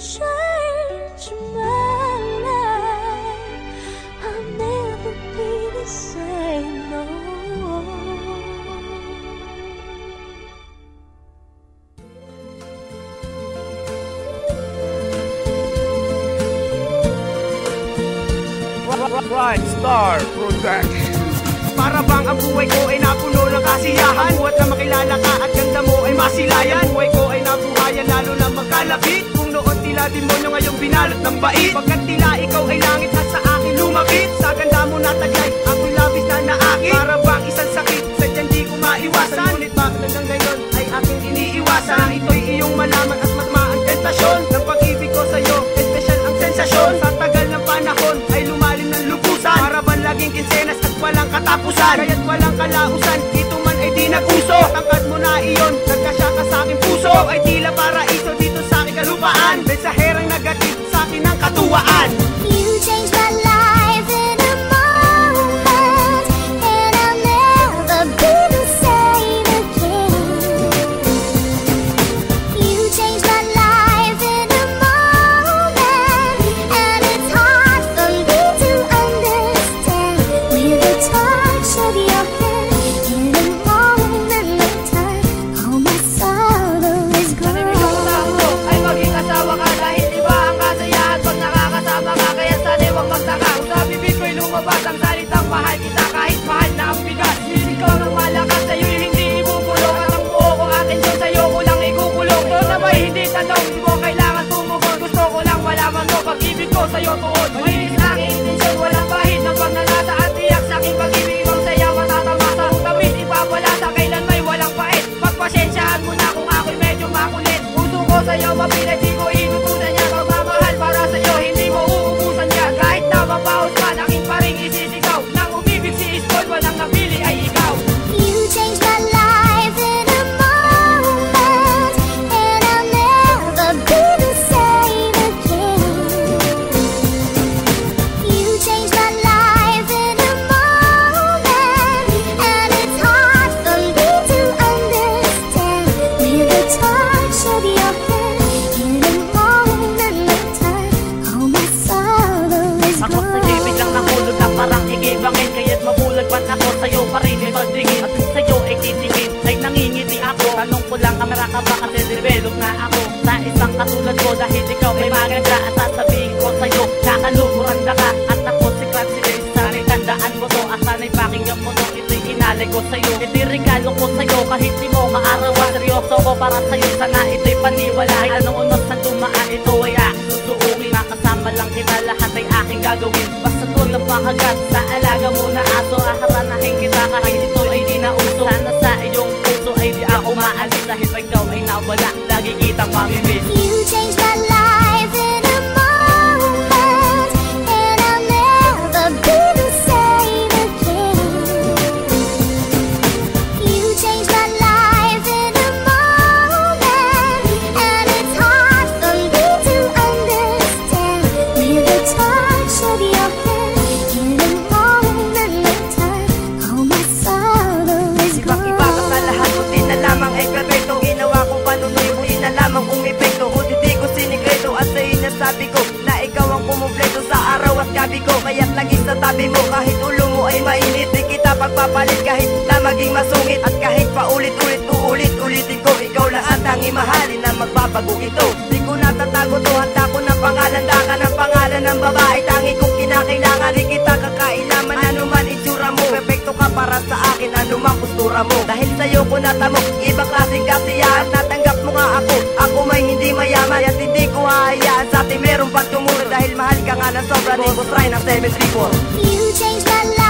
change my life. I'll never be the same, no. Bright Star Production. Para bang ang buhay ko ay napuno ng kasiyahan. Buhat na makilala ka at ganda mo ay masilayan. Buhay ko ay nabuhayan lalo na magkalapit. Kung noon tila demonyo ngayong binalot ng bait. Pagkat tila ikaw ay langit at sa akin lumapit. Sa ganda mo nataglay, ako'y labis na naakit. Para bang isang sakit, sadyang di ko maiwasan. Ngunit bakit hanggang ngayon ay aking iniiwasan. Ito'y iyong malaman at matmaan tentasyon ng pag-ibig ko sa'yo, espesyal ang sensasyon. Sa tagal ng panahon ay lumalim ng lubusan. Para bang laging kinsenas at walang katapusan. Kaya't walang kalausan, ito man ay di nag-uso. Tangkad mo na iyon, nagkasya ka sa aking puso. Ikaw ay tila paraiso dito sa aking kalupaan. Mensaherang nagatid sa akin ng katuwaan. You changed my life in a moment, and I'll never be the same again. You changed my life in a moment, and it's hard for me to understand. With a touch of your hand, in a moment of time, all my sorrow is gone. Ay maging asawa ka dahil iba ang kasayahan pag nakakasama ka. Kaya sana huwag magtaka kung sa bibig ko'y lumabas ang salitang mahal kita kahit mahal na ang bigat. Ikaw ng malakas sa'yo'y hindi ibubulong. At ang buo ko akin dyan sa'yo ko lang ikukulong. Ito na ba'y hindi tanong, di mo kailangan tumugon. Gusto ko lang malaman mo pag-ibig ko sa'yo tuon. Malinis na aking intensyon, walang bahid ng pagnanasa. At tiyak sa aking pag-ibig, ibang saya matatamasa. Kung tamis ipapalasa, kailan may walang pait. Pagpasensyaan mo na kung ako'y medyo makulit. Puso ko sa'yo mapilit, di ko inutusan niya. Pagmamahal para sa'yo, hindi mo uubusan niya. Kahit na mabawas man, aking pa rin isisigaw. Nang umibig si Iskol, walang napili ay ikaw. You changed my life in a moment, and I'll never be the same again. You changed my life in a moment, and it's hard for me to understand. With a touch of your hand, in a moment of time, all my sorrow is Ako gone. sa'yo'y biglang nahulog na parang igibangin. Kaya't mabulag man ako sa'yo pa rin ay pagdingin. At kung sa'yo ay titingin, ay nangingiti ako. Tanong ko lang, kamera ka ba kasi develop na ako sa isang katulad ko. Dahil ikaw ay maganda at sasabihin ko sa'yo, nakaluguranda ka. At ako si Clancy Days, sana'y tandaan mo to. At sana'y pakinggan mo to, ito'y inalay ko sa'yo. Ito'y regalo ko sa'yo kahit di mo maarawan. Seryoso ko para sa'yo, sana ito'y paniwala. Ay anong unos na dumaan, ito ay aking susuungin. Makasama lang kita, lahat ay aking gagawin. Basta tulad makagat sa alaga mo na aso. Aharanahin kita kahit ito ay di na uso. Sana sa iyong puso ay di ako maalis. Dahil ikaw ay nawala, lagi kitang mamimiss. You changed my life in a moment, and I'll never be the same again. You changed my life in a moment, and it's hard for me to understand. With a touch of your hand, in a moment of time, all my sorrow is Ibang-iba ka sa lahat, buti na lamang ay perfecto. Ginawa kong panunoy, buti na lamang kung epekto. Buti di ko sinikreto at sa'yo nasabi ko na ikaw ang kumumpleto sa araw at gabi ko. Kaya't lagi sa tabi mo, kahit ulo mo ay mainit. Di kita pagpapalit kahit na maging masungit. At kahit paulit-ulit, uulit-ulitin ko. Ikaw lang ang tanging mahalin na magbabago ito. Di ko natatago to, handa ko ng pangalan. Daka ng pangalan ng babae, tangi kong kinakailangan. Di kita kakailaman, anuman itsura mo. Perfecto ka para sa akin, anumang postura mo. Dahil sa'yo ko natamok, ibang klaseng kasiyahan. Natanggap mo nga ako, ako may hindi mayaman. At hindi ko hahayaan sa atin meron pang tumulong. Dahil mahal ka nga ng sobra, di ko try ng 734. You changed my life.